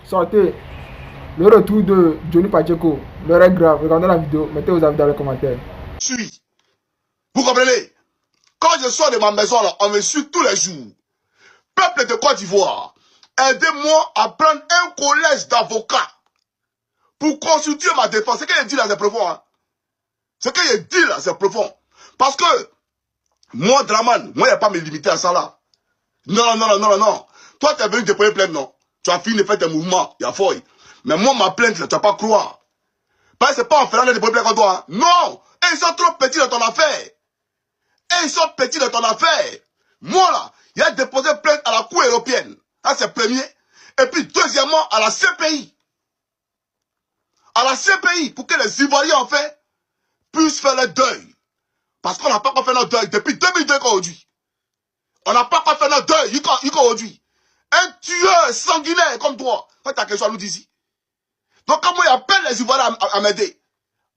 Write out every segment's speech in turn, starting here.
Sortez. Le retour de Johnny Pacheco. L'heure est grave. Regardez la vidéo. Mettez vos avis dans les commentaires. Suis. Vous comprenez? Quand je sors de ma maison, là, on me suit tous les jours. Peuple de Côte d'Ivoire, aidez-moi à prendre un collège d'avocats pour constituer ma défense. Ce que je dis là, c'est profond. Hein? Ce que je dis là, c'est profond. Parce que, moi, Draman, moi, il n'y a pas à me limiter à ça là. Non. Toi, tu es venu déposer plainte, non? Tu as fini de faire tes mouvements, il y a folie. Mais moi, ma plainte, là, tu ne vas pas croire. Parce que ce n'est pas en faisant des déposer plainte comme toi. Hein? Non! Et ils sont trop petits dans ton affaire. Moi, là, il a déposé plainte à la Cour européenne. Ça, c'est premier. Et puis, deuxièmement, à la CPI. À la CPI, pour que les Ivoiriens, en fait, puissent faire le deuil. Parce qu'on n'a pas encore fait notre deuil depuis 2002 aujourd'hui. On n'a pas encore fait notre deuil aujourd'hui. Un tueur sanguinaire comme toi. Quand tu as quelque chose à nous dire ici. Donc, comment il appelle les Ivoiriens à m'aider,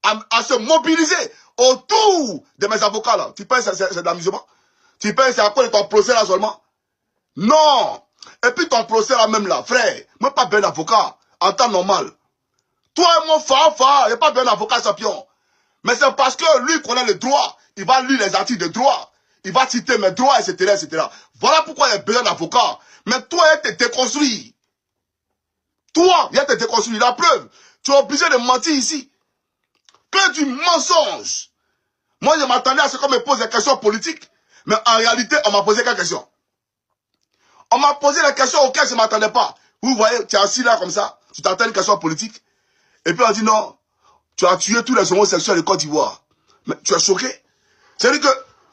à se mobiliser autour de mes avocats là. Tu penses que c'est de l'amusement? Tu penses que c'est à cause de ton procès là seulement? Non. Et puis ton procès là même là, frère, moi pas bien d'avocat, en temps normal. Toi et moi, il n'y a pas bien d'avocat champion. Mais c'est parce que lui connaît le droit. Il va lire les articles de droit. Il va citer mes droits, etc. Voilà pourquoi il y a besoin d'avocat. Mais toi, il te déconstruit. Toi, il te déconstruit. La preuve, tu es obligé de mentir ici. Que du mensonge. Moi, je m'attendais à ce qu'on me pose des questions politiques. Mais en réalité, on m'a posé quelques questions. On m'a posé des questions auxquelles je ne m'attendais pas. Vous voyez, tu es assis là comme ça. Tu t'attends à une question politique. Et puis on dit non, tu as tué tous les homosexuels de Côte d'Ivoire. Mais tu es choqué. C'est-à-dire que,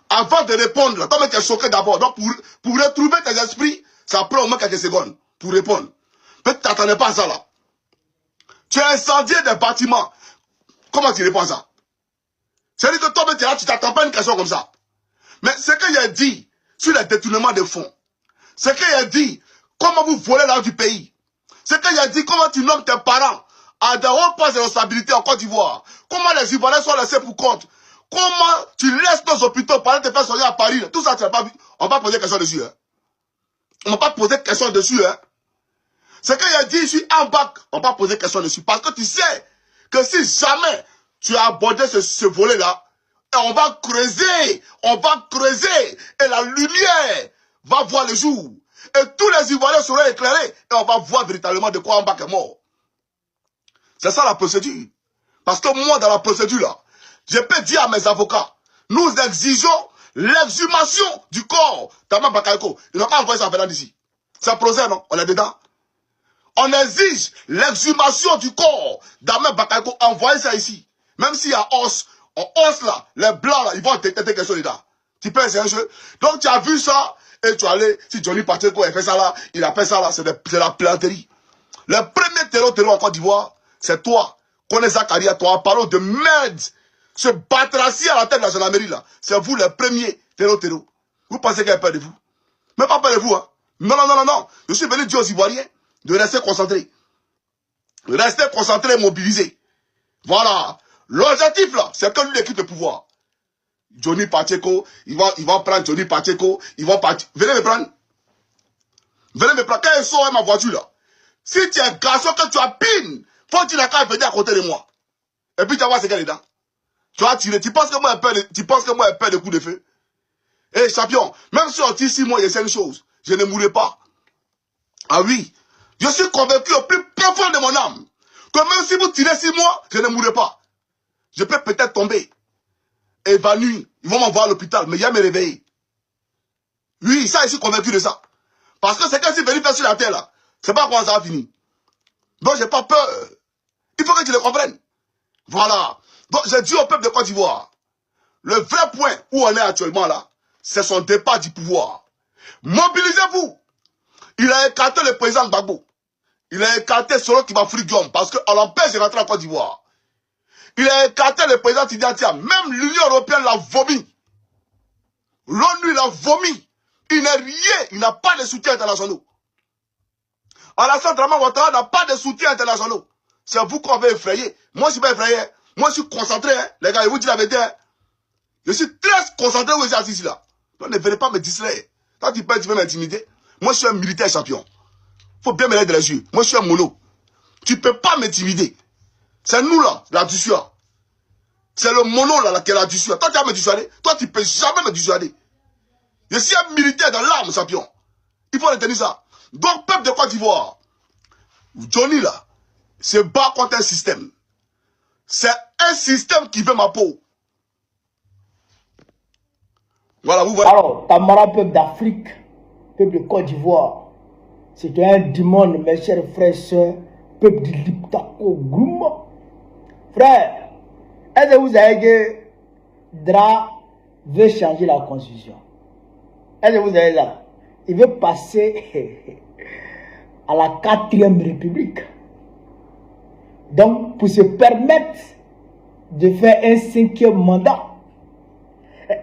avant de répondre, là, toi, tu es choqué d'abord. Donc, pour retrouver tes esprits, ça prend au moins quelques secondes pour répondre. Peut-être que tu n'attendais pas à ça, là. Tu as incendié des bâtiments. Comment tu réponds à ça? C'est-à-dire que toi, tu es là, tu t'attends pas à une question comme ça. Mais ce qu'il a dit sur les détournements de fonds, ce qu'il a dit, comment vous volez l'argent du pays, ce qu'il a dit, comment tu nommes tes parents à des hauts postes de responsabilité en Côte d'Ivoire, comment les Ivoiriens sont laissés pour compte, comment tu laisses nos hôpitaux pour aller te faire soigner à Paris, tout ça, tu n'as pas vu. On va pas poser question dessus. Hein. On va pas poser question dessus. Hein. Ce qu'il a dit ici en bas, on va pas poser question dessus. Parce que tu sais que si jamais tu as abordé ce volet-là, on va creuser, et la lumière va voir le jour. Et tous les Ivoiriens seront éclairés, et on va voir véritablement de quoi Mbak est mort. C'est ça la procédure. Parce que moi, dans la procédure là, je peux dire à mes avocats, nous exigeons l'exhumation du corps d'Ama Bakayoko. Ils n'ont pas envoyé ça en venant d'ici. C'est un procès, non? On est dedans. On exige l'exhumation du corps d'Ama Bakayoko. Envoyez ça ici. Même s'il y a os, en os là, les blancs là, ils vont têter quelque chose dedans. Tu peux essayer un jeu. Donc tu as vu ça, et tu es allé, si Johnny Pacheco a fait ça là, il a fait ça là, c'est la planterie. Le premier terreau en Côte d'Ivoire, c'est toi. Connais Zakaria, toi, parole de merde. Se batracier à la tête de la gendarmerie là. C'est vous les premiers terreau. Vous pensez qu'il y a peur de vous? Mais pas peur de vous, hein. Non. Je suis venu dire aux Ivoiriens de rester concentrés. Rester concentrés et mobilisés. Voilà. L'objectif là, c'est que lui quitte le pouvoir. Johnny Pacheco, ils vont prendre Johnny Pacheco, ils vont partir. Venez me prendre. Quand ils sont à ma voiture là. Si tu es un garçon que tu as pine, faut que tu n'as qu'à venir à côté de moi. Et puis tu vas voir ce qu'il y a dedans. Tu vas tirer. Tu penses que moi j'ai peur de coups de feu? Eh champion, même si on tire 6 mois, il y a une chose. Je ne mourrai pas. Ah oui. Je suis convaincu au plus profond de mon âme que même si vous tirez 6 mois, je ne mourrai pas. Je peux peut-être tomber. Évanoui. Ils vont m'envoyer à l'hôpital, mais il va me réveiller. Oui, ça, je suis convaincu de ça. Parce que c'est quand je suis venu faire sur la terre là. C'est pas comment ça va finir. Donc j'ai pas peur. Il faut que tu le comprennes. Voilà. Donc j'ai dit au peuple de Côte d'Ivoire, le vrai point où on est actuellement là, c'est son départ du pouvoir. Mobilisez-vous. Il a écarté le président Gbagbo. Il a écarté Soro Kibafoury Diom parce qu'on l'empêche de rentrer en Côte d'Ivoire. Il a écarté le président Tidiatia. Même l'Union européenne l'a vomi. L'ONU l'a vomi. Il n'est rien. Il n'a pas de soutien international. Alassane Dramane Ouattara n'a pas de soutien international. C'est vous qu'on veut effrayer. Moi, je ne suis pas effrayé. Moi, je suis concentré. Hein. Les gars, je vous dis la vérité. Hein. Je suis très concentré où je suis assis là. Donc, ne venez pas me distraire. Quand tu peux m'intimider. Moi, je suis un militaire champion. Il faut bien me l'aider les yeux. Moi, je suis un mono. Tu ne peux pas m'intimider. C'est nous là, la dissuade. C'est le mono là qui est la dissuade. Toi, tu vas me dissuader. Toi, tu ne peux jamais me dissuader. Je suis un militaire dans l'arme, champion. Il faut retenir ça. Donc, peuple de Côte d'Ivoire, Johnny là, se bat contre un système. C'est un système qui veut ma peau. Voilà, vous voyez. Alors, camarades peuple d'Afrique, peuple de Côte d'Ivoire, c'est un démon, mes chers frères et sœurs, peuple de Liptako Gouma. Frère, est-ce que vous avez que Dra veut changer la constitution? Est-ce que vous avez ça? Il veut passer à la 4e République. Donc, pour se permettre de faire un 5e mandat.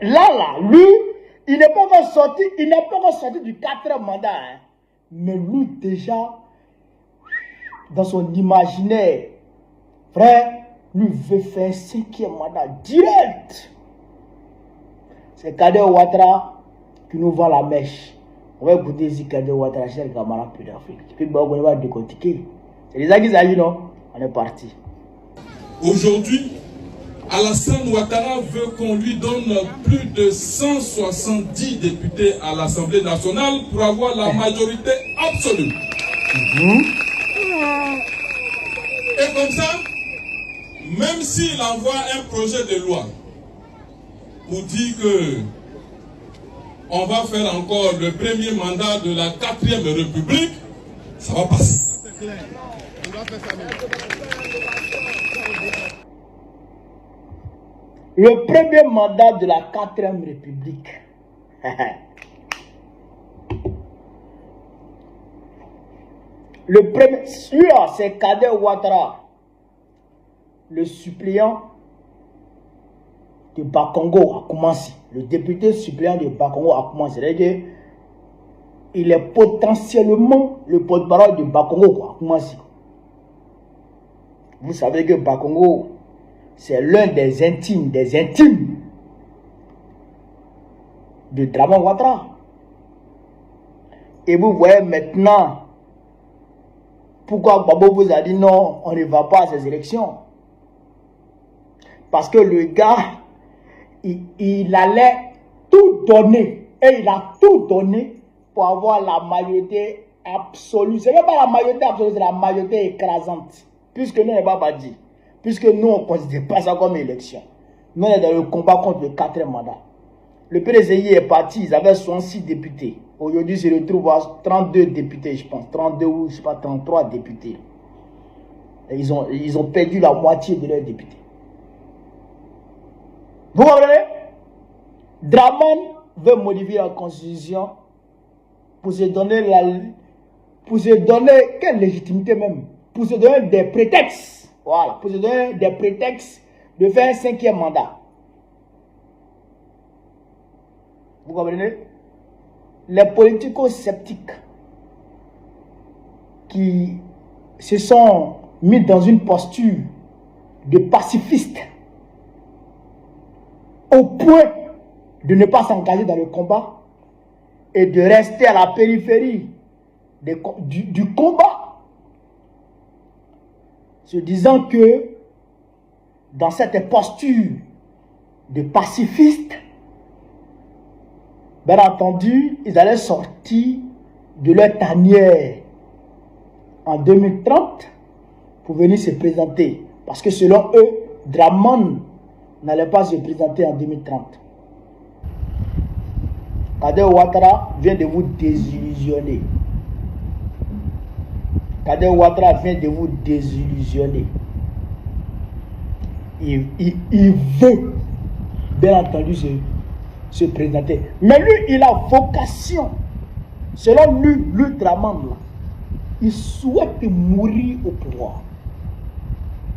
Là, lui, il n'est pas encore sorti, du 4e mandat. Hein. Mais lui, déjà, dans son imaginaire, frère, lui veut faire un 5e mandat direct. C'est Kader Ouattara qui nous vend la mèche. On va écouter ici Kader Ouattara, cher camarade peu d'Afrique. Puis bon, on va décortiquer. C'est les qui s'agit, non? On est parti. Aujourd'hui, Alassane Ouattara veut qu'on lui donne plus de 170 députés à l'Assemblée nationale pour avoir la majorité absolue. Et comme ça, même s'il envoie un projet de loi pour dire que on va faire encore le premier mandat de la 4e République, ça va passer. C'est clair. On va faire ça même. Le premier mandat de la 4e République. Le premier, celui-là, c'est Kader Ouattara, le suppléant de Bakongo a commencé. Le député suppléant de Bakongo a commencé. C'est-à-dire qu'il est potentiellement le porte-parole de Bakongo a commencé. Vous savez que Bakongo, c'est l'un des intimes de Dramane Ouattara. Et vous voyez maintenant pourquoi Babo vous a dit non, on ne va pas à ces élections. Parce que le gars, il allait tout donner. Et il a tout donné pour avoir la majorité absolue. Ce n'est même pas la majorité absolue, c'est la majorité écrasante. Puisque nous, on n'est pas dit. Puisque nous, on ne considère pas ça comme élection. Nous, on est dans le combat contre le 4e mandat. Le PDCI est parti, ils avaient 66 députés. Aujourd'hui, ils se retrouvent à 32 députés, je pense. 32 ou, je sais pas, 33 députés. Et ils ont perdu la moitié de leurs députés. Vous comprenez? Dramane veut modifier la constitution pour se donner quelle légitimité même? Pour se donner des prétextes. Voilà, pour se donner des prétextes de faire un 5e mandat. Vous comprenez? Les politico-sceptiques qui se sont mis dans une posture de pacifiste au point de ne pas s'engager dans le combat et de rester à la périphérie du combat, se disant que dans cette posture de pacifiste, bien entendu, ils allaient sortir de leur tanière en 2030 pour venir se présenter. Parce que selon eux, Dramane n'allait pas se présenter en 2030. Kader Ouattara vient de vous désillusionner. Kader Ouattara vient de vous désillusionner. Il veut, bien entendu, se présenter. Mais lui, il a vocation. Selon lui, Dramane, là, il souhaite mourir au pouvoir.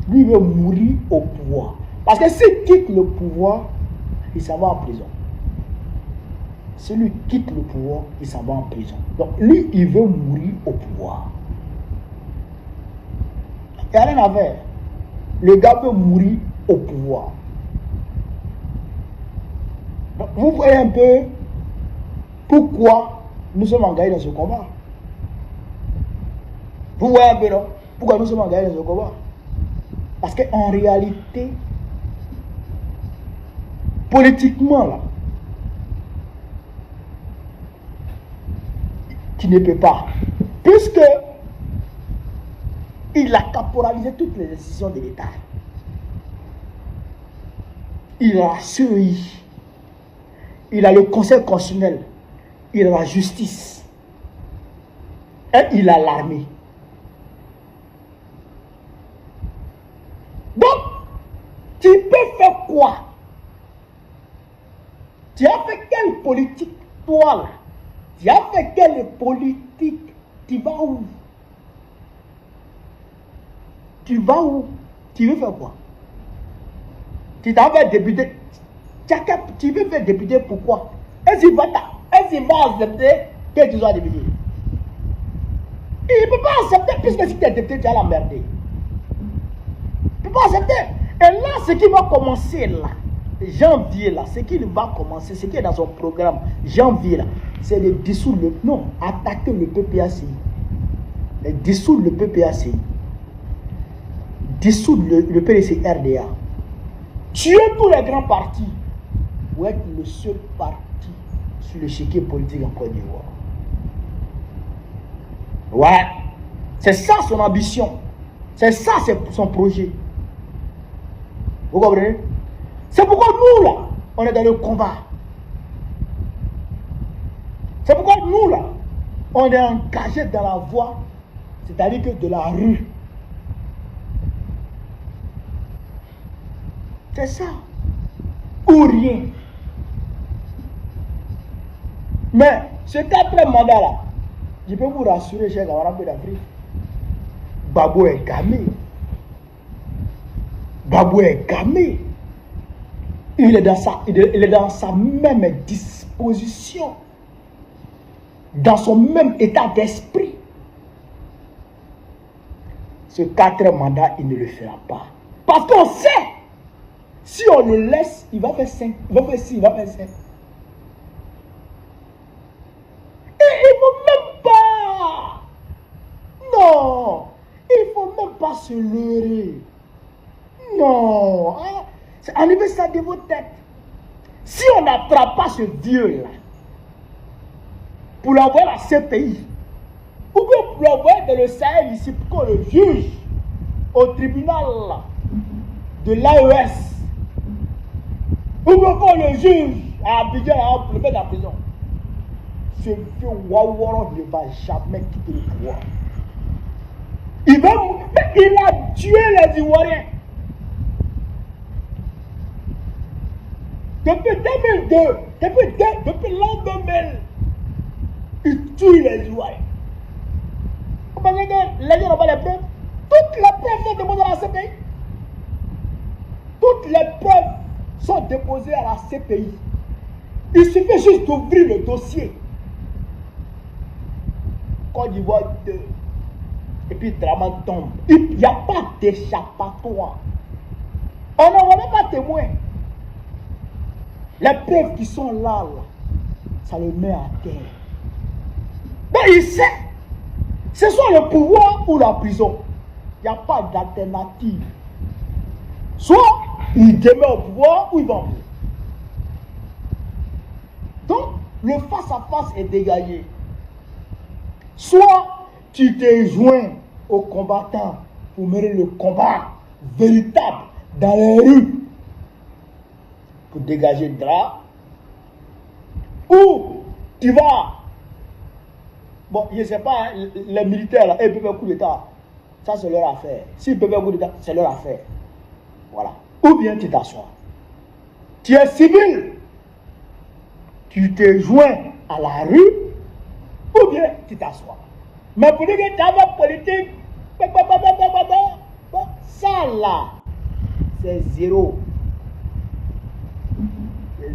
Lui, il veut mourir au pouvoir. Parce que s'il quitte le pouvoir, il s'en va en prison. Si lui quitte le pouvoir, il s'en va en prison. Donc lui, il veut mourir au pouvoir. Il n'y a rien à faire. Le gars veut mourir au pouvoir. Donc, vous voyez un peu pourquoi nous sommes engagés dans ce combat. Vous voyez un peu, non? Pourquoi nous sommes engagés dans ce combat? Parce qu'en réalité, politiquement, là, tu ne peux pas. Puisque il a caporalisé toutes les décisions de l'État. Il a la CEI. Il a le Conseil constitutionnel. Il a la justice. Et il a l'armée. Donc, tu peux faire quoi? Tu as fait quelle politique, toi là? Tu as fait quelle politique? Tu vas où? Tu vas où? Tu veux faire quoi? Tu t'as fait député. Tu veux faire député pourquoi? Est-ce qu'il va accepter que tu sois député? Il ne peut pas accepter puisque si tu es député, tu vas l'emmerder. Il ne peut pas accepter. Et là, ce qui va commencer là, janvier là, ce qu'il va commencer, ce qui est dans son programme, janvier là, c'est de dissoudre le... Non, attaquer le PPACI. Dissoudre le PPACI. Dissoudre le PDC RDA. Tuer tous les grands partis. Pour être le seul parti sur l'échiquier politique en Côte d'Ivoire. Ouais. C'est ça son ambition. C'est ça son projet. Vous comprenez? C'est pourquoi nous là, on est dans le combat. C'est pourquoi nous là, on est engagé dans la voie, c'est-à-dire que de la rue. C'est ça. Ou rien. Mais ce 4e mandat là, je peux vous rassurer, chers camarades d'Afrique, Gbagbo est gamé. Gbagbo est gamé. Il est dans sa même disposition, dans son même état d'esprit. Ce 4e mandat, il ne le fera pas. Parce qu'on sait, si on le laisse, il va faire 5, il va faire 6, il va faire 7. Et il ne faut même pas. Non, il ne faut même pas se leurrer. Non, hein? Enlevez ça de vos têtes. Si on n'attrape pas ce vieux-là pour l'envoyer à la CPI, ou bien pour l'envoyer dans le Sahel ici pour qu'on le juge au tribunal de l'AES, ou bien qu'on le juge à Abidjan pour le mettre en prison, ce vieux Ouaouara ne va jamais quitter le pouvoir. Il a tué les Ivoiriens. Depuis 2002, depuis l'an 2000, il tue les Ivoiriens. Vous pensez que les gens n'ont pas les preuves? Toutes les preuves sont déposées à la CPI. Toutes les preuves sont déposées à la CPI. Il suffit juste d'ouvrir le dossier. Côte d'Ivoire 2. Et puis Draman tombe. Il n'y a pas d'échappatoire. On n'en va même pas témoin. Les preuves qui sont là, ça le met à terre. Donc il sait, ce soit le pouvoir ou la prison. Il n'y a pas d'alternative. Soit il demeure au pouvoir ou il va en prison. Donc le face-à-face est dégagé. Soit tu te joins aux combattants pour mener le combat véritable dans les rues, pour dégager le drap, ou tu vas, bon, je ne sais pas, hein, les militaires, là, ils peuvent faire coup d'état, ça c'est leur affaire. S'ils peuvent faire coup d'état, c'est leur affaire. Voilà. Ou bien tu t'assois. Tu es civil, tu te joins à la rue, ou bien tu t'assois. Mais pour dire que tu as ma politique, ça là, c'est zéro.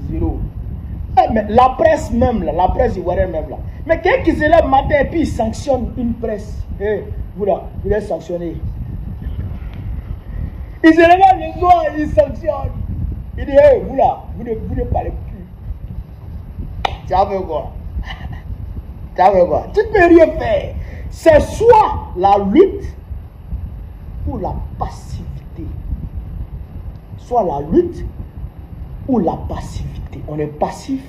Zéro. Mais la presse même, là, la presse ivoirienne même là. Mais quelqu'un qui se lève le matin et puis il sanctionne une presse. Vous là, vous êtes sanctionné. Il se lève le soir et il sanctionne. Il dit, vous là, vous ne parlez plus. Tu as fait quoi? Tu as fait quoi? Tu ne peux rien faire. C'est soit la lutte, la passivité. Soit la lutte ou la passivité. On est passif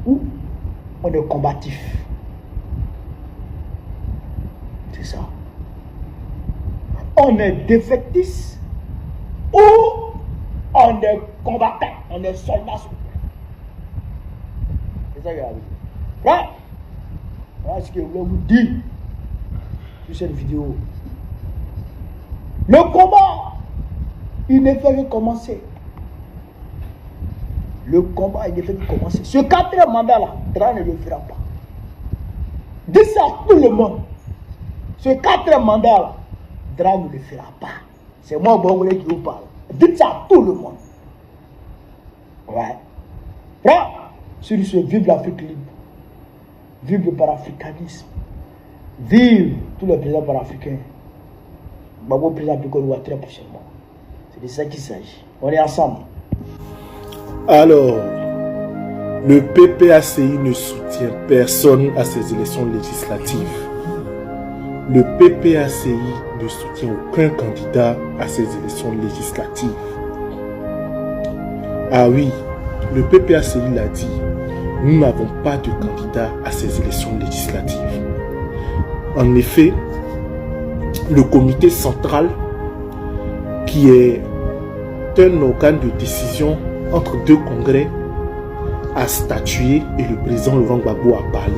ou on est combatif. C'est ça. On est défaitiste ou on est combattant, on est soldat. C'est ça qu'il y a. Voilà. Voilà ce que je voulais vous dire sur cette vidéo. Le combat, il ne fait que commencer. Le combat, il ne fait que commencer. Ce quatrième mandat-là, Dra ne le fera pas. Dites ça à tout le monde. Ce quatrième mandat-là, Dra ne le fera pas. C'est moi, Bongolais, qui vous parle. Dites ça à tout le monde. Ouais. Là, sur ce, vive l'Afrique libre. Vive le panafricanisme. Vive tous les présidents panafricains. Babo président du Côte d'Ivoire très prochainement. C'est de ça qu'il s'agit. On est ensemble. Alors, le PPACI ne soutient personne à ces élections législatives. Le PPACI ne soutient aucun candidat à ces élections législatives. Ah oui, le PPACI l'a dit, nous n'avons pas de candidat à ces élections législatives. En effet, le comité central, qui est un organe de décision entre deux congrès, a statué et le président Laurent Gbagbo a parlé.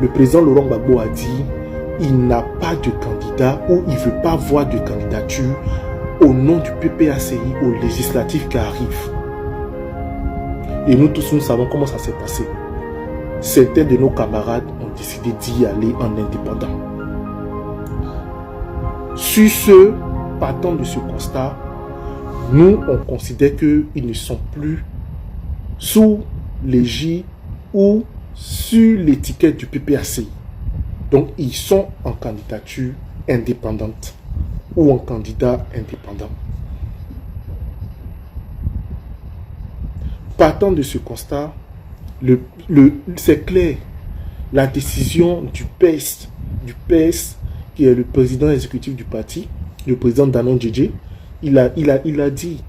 Le président Laurent Gbagbo a dit il n'a pas de candidat ou il ne veut pas voir de candidature au nom du PPACI aux législatives qui arrivent. Et nous tous, nous savons comment ça s'est passé. Certains de nos camarades ont décidé d'y aller en indépendant. Sur ce, partant de ce constat, nous, on considère qu'ils ne sont plus sous l'égide ou sur l'étiquette du PPACI. Donc, ils sont en candidature indépendante ou en candidat indépendant. Partant de ce constat, c'est clair, la décision du PS, qui est le président exécutif du parti, le président Danon Djedje, il a dit,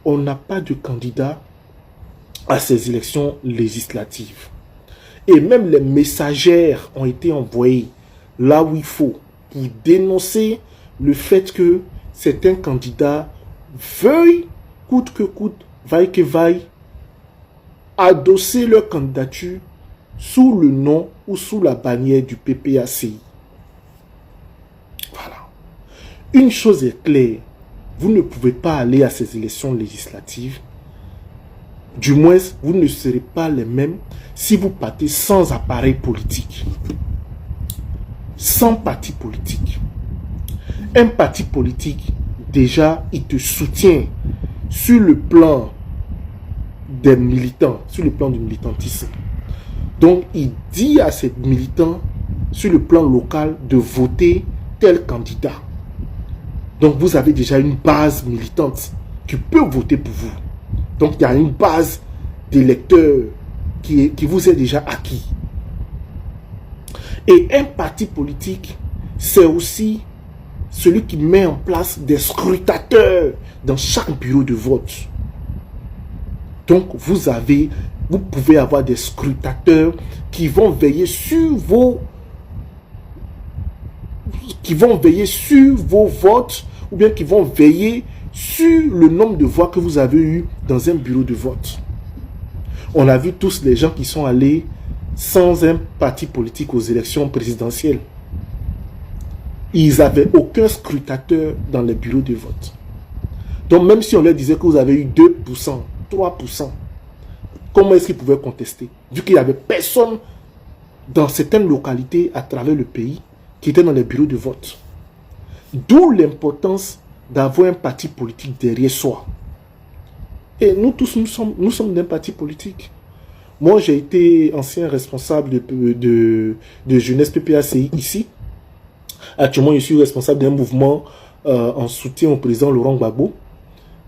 on n'a pas de candidat à ces élections législatives. Et même les messagères ont été envoyés là où il faut pour dénoncer le fait que certains candidats veuillent, coûte que coûte, vaille que vaille, adosser leur candidature sous le nom ou sous la bannière du PPACI. Voilà. Une chose est claire, vous ne pouvez pas aller à ces élections législatives. Du moins, vous ne serez pas les mêmes si vous partez sans appareil politique. Sans parti politique. Un parti politique, déjà, il te soutient sur le plan des militants, sur le plan du militantisme. Donc, il dit à ces militants, sur le plan local, de voter tel candidat. Donc, vous avez déjà une base militante qui peut voter pour vous. Donc, il y a une base d'électeurs qui vous est déjà acquis. Et un parti politique, c'est aussi celui qui met en place des scrutateurs dans chaque bureau de vote. Donc, vous pouvez avoir des scrutateurs qui vont veiller sur vos votes ou bien qui vont veiller sur le nombre de voix que vous avez eu dans un bureau de vote. On a vu tous les gens qui sont allés sans un parti politique aux élections présidentielles. Ils n'avaient aucun scrutateur dans les bureaux de vote. Donc même si on leur disait que vous avez eu 2%, 3%, comment est-ce qu'ils pouvaient contester? Vu qu'il n'y avait personne dans certaines localités à travers le pays qui était dans les bureaux de vote. D'où l'importance d'avoir un parti politique derrière soi. Et nous tous, nous sommes d'un parti politique. Moi, j'ai été ancien responsable de jeunesse PPACI ici. Actuellement, je suis responsable d'un mouvement en soutien au président Laurent Gbagbo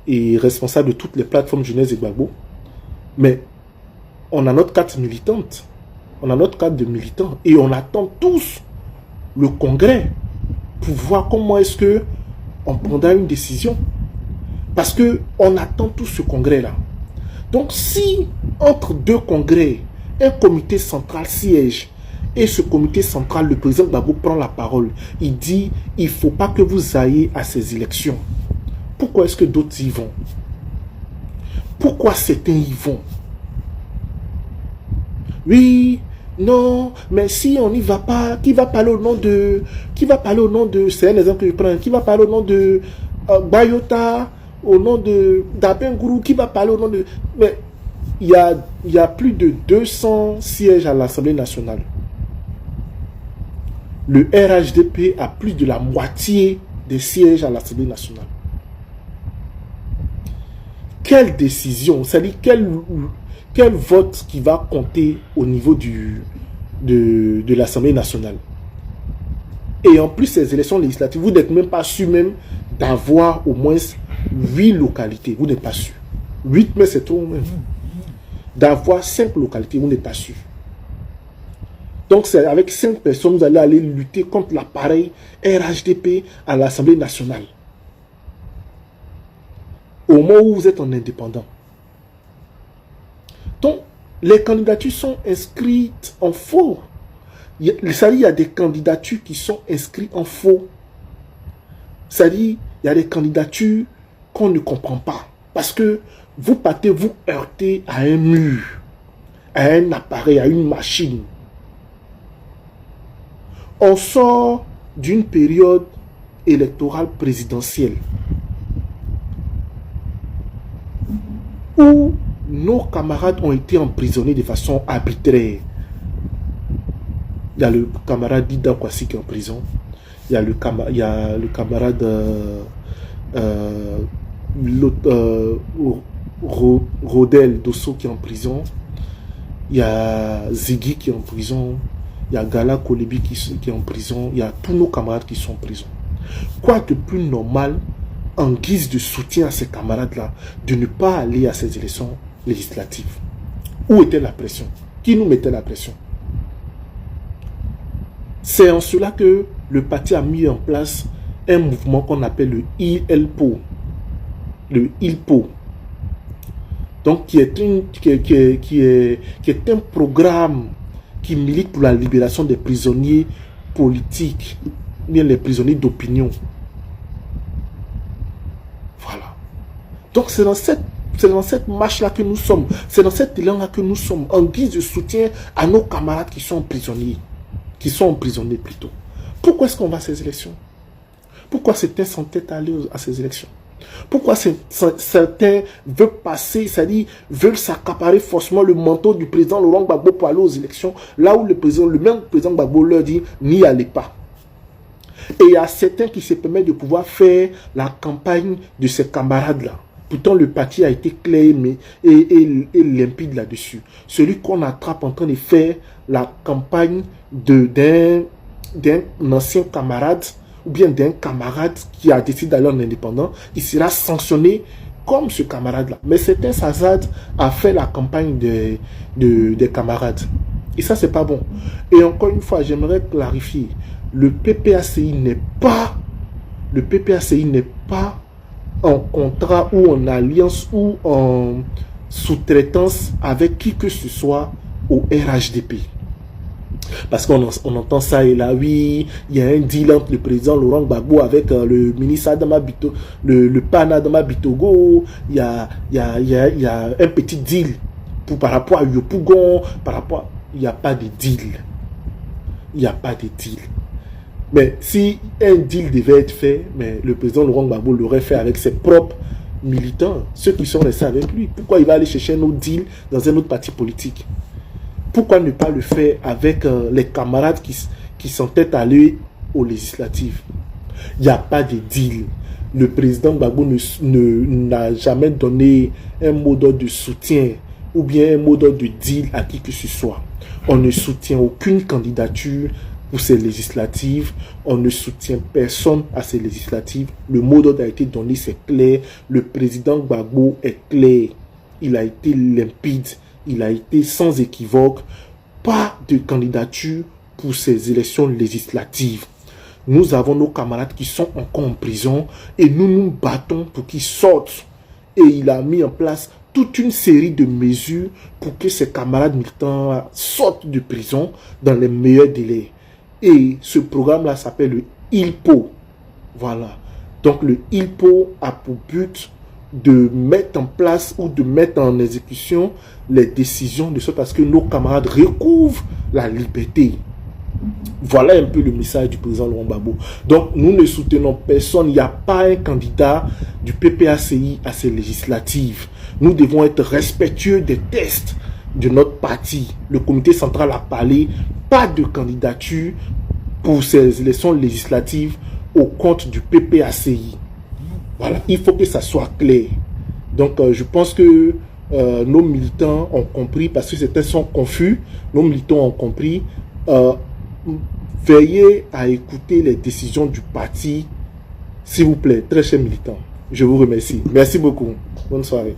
et responsable de toutes les plateformes jeunesse de Gbagbo. Mais on a notre carte militante. On a notre carte de militants et on attend tous le congrès pour voir comment est-ce que on prendra une décision. Parce qu'on attend tout ce congrès-là. Donc si entre deux congrès, un comité central siège, et ce comité central, le président Gbagbo prend la parole, il dit, il ne faut pas que vous ayez à ces élections. Pourquoi est-ce que d'autres y vont? Pourquoi certains y vont? Oui, non, mais si on n'y va pas, qui va parler au nom de... c'est un exemple que je prends, qui va parler au nom de Bayota, au nom de d'Abengourou, qui va parler au nom de... Mais il y a plus de 200 sièges à l'Assemblée nationale. Le RHDP a plus de la moitié des sièges à l'Assemblée nationale. Quelle décision, c'est-à-dire quel vote qui va compter au niveau de l'Assemblée nationale? Et en plus, ces élections législatives, vous n'êtes même pas sûr même d'avoir au moins 8 localités. Vous n'êtes pas sûr. 8, mais c'est trop même. D'avoir 5 localités, vous n'êtes pas sûr. Donc, c'est avec 5 personnes, vous allez aller lutter contre l'appareil RHDP à l'Assemblée nationale. Au moment où vous êtes en indépendant. Donc, les candidatures sont inscrites en faux. C'est-à-dire, il y a des candidatures qui sont inscrites en faux. C'est-à-dire, il y a des candidatures qu'on ne comprend pas. Parce que vous partez vous heurter à un mur, à un appareil, à une machine. On sort d'une période électorale présidentielle où nos camarades ont été emprisonnés de façon arbitraire. Il y a le camarade Dida Kwasi qui est en prison. Il y a le camarade Rodel Dosso qui est en prison. Il y a Ziggy qui est en prison. Il y a Gala Kolebi qui est en prison. Il y a tous nos camarades qui sont en prison. Quoi de plus normal, en guise de soutien à ces camarades-là, de ne pas aller à ces élections législatives? Où était la pression? Qui nous mettait la pression? C'est en cela que le parti a mis en place un mouvement qu'on appelle le ILPO. Le ILPO. Donc, qui est un programme qui milite pour la libération des prisonniers politiques, bien les prisonniers d'opinion. Voilà. Donc, c'est dans cette marche-là que nous sommes. C'est dans cet élan-là que nous sommes, en guise de soutien à nos camarades qui sont prisonniers. Qui sont emprisonnés plutôt. Pourquoi est-ce qu'on va à ces élections? Pourquoi certains s'entêtent à aller à ces élections? Pourquoi certains veulent passer, c'est-à-dire veulent s'accaparer forcément le manteau du président Laurent Gbagbo pour aller aux élections, là où le même président Gbagbo leur dit n'y allez pas. Et il y a certains qui se permettent de pouvoir faire la campagne de ces camarades-là. Pourtant, le parti a été clair et limpide là-dessus. Celui qu'on attrape en train de faire la campagne d'un ancien camarade ou bien d'un camarade qui a décidé d'aller en indépendant, il sera sanctionné comme ce camarade-là. Mais certains s'hasardent à faire la campagne des camarades. Et ça, c'est pas bon. Et encore une fois, j'aimerais clarifier, le PPACI n'est pas en contrat ou en alliance ou en sous-traitance avec qui que ce soit au RHDP. Parce qu'on entend ça et là, oui, il y a un deal entre le président Laurent Gbagbo avec le ministre Adama Bito, le PAN Adama Bitogo. Il y a un petit deal par rapport à Yopougon, il n'y a pas de deal. Il n'y a pas de deal. Mais si un deal devait être fait, mais le président Laurent Gbagbo l'aurait fait avec ses propres militants, ceux qui sont restés avec lui. Pourquoi il va aller chercher un autre deal dans un autre parti politique? Pourquoi ne pas le faire avec les camarades qui s'entêtent à aller aux législatives? Il n'y a pas de deal. Le président Gbagbo n'a jamais donné un mot d'ordre de soutien ou bien un mot d'ordre de deal à qui que ce soit. On ne soutient aucune candidature pour ces législatives. On ne soutient personne à ces législatives. Le mot d'ordre a été donné, c'est clair. Le président Gbagbo est clair. Il a été limpide. Il a été sans équivoque. Pas de candidature pour ces élections législatives. Nous avons nos camarades qui sont encore en prison et nous nous battons pour qu'ils sortent. Et il a mis en place toute une série de mesures pour que ces camarades militants sortent de prison dans les meilleurs délais. Et ce programme-là s'appelle le ILPO. Voilà. Donc le ILPO a pour but de mettre en place ou de mettre en exécution les décisions de sorte à ce que nos camarades recouvrent la liberté. Voilà un peu le message du président Laurent Gbagbo. Donc nous ne soutenons personne. Il n'y a pas un candidat du PPACI à ces législatives. Nous devons être respectueux des tests de notre parti. Le comité central a parlé, pas de candidature pour ces élections législatives au compte du PPACI. Voilà, il faut que ça soit clair. Donc je pense que nos militants ont compris, parce que certains sont confus, nos militants ont compris. Veillez à écouter les décisions du parti, s'il vous plaît, très chers militants. Je vous remercie. Merci beaucoup. Bonne soirée.